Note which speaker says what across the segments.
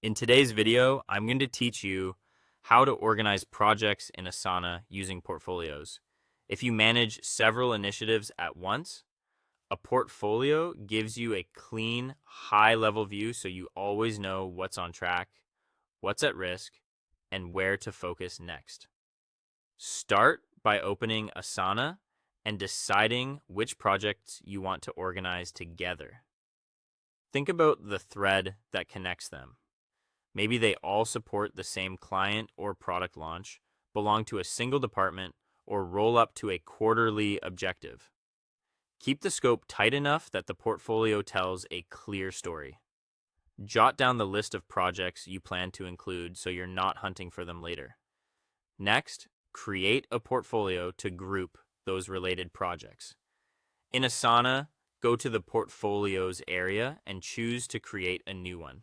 Speaker 1: In today's video, I'm going to teach you how to organize projects in Asana using portfolios. If you manage several initiatives at once, a portfolio gives you a clean, high-level view so you always know what's on track, what's at risk, and where to focus next. Start by opening Asana and deciding which projects you want to organize together. Think about the thread that connects them. Maybe they all support the same client or product launch, belong to a single department, or roll up to a quarterly objective. Keep the scope tight enough that the portfolio tells a clear story. Jot down the list of projects you plan to include so you're not hunting for them later. Next, create a portfolio to group those related projects. In Asana, go to the Portfolios area and choose to create a new one.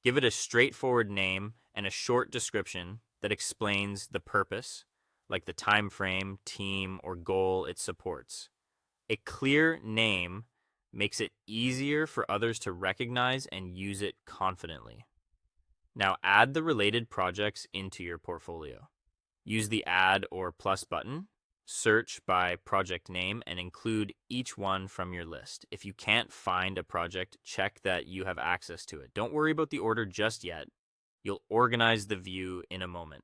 Speaker 1: Give it a straightforward name and a short description that explains the purpose, like the time frame, team, or goal it supports. A clear name makes it easier for others to recognize and use it confidently. Now add the related projects into your portfolio. Use the Add or Plus button, search by project name, and include each one from your list. If you can't find a project, check that you have access to it. Don't worry about the order just yet. You'll organize the view in a moment.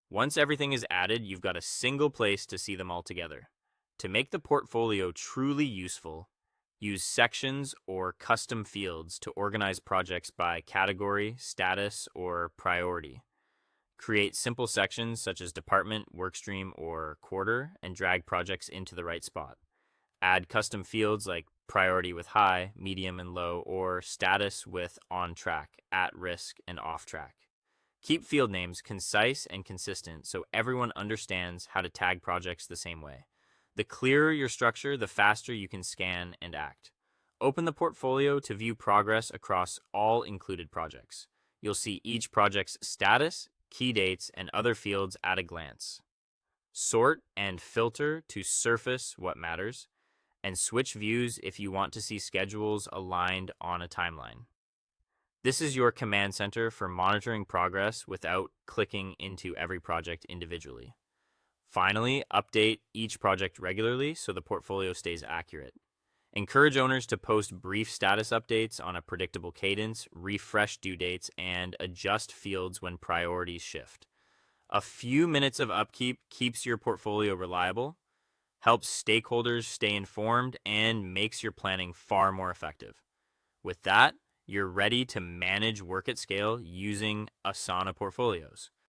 Speaker 1: Once everything is added, you've got a single place to see them all together. To make the portfolio truly useful, use sections or custom fields to organize projects by category, status, or priority. Create simple sections such as department, workstream, or quarter, and drag projects into the right spot. Add custom fields like priority with high, medium, and low, or status with on track, at risk, and off track. Keep field names concise and consistent so everyone understands how to tag projects the same way. The clearer your structure, the faster you can scan and act. Open the portfolio to view progress across all included projects. You'll see each project's status, key dates, and other fields at a glance. Sort and filter to surface what matters, and switch views if you want to see schedules aligned on a timeline. This is your command center for monitoring progress without clicking into every project individually. Finally, update each project regularly so the portfolio stays accurate. Encourage owners to post brief status updates on a predictable cadence, refresh due dates, and adjust fields when priorities shift. A few minutes of upkeep keeps your portfolio reliable, helps stakeholders stay informed, and makes your planning far more effective. With that, you're ready to manage work at scale using Asana portfolios.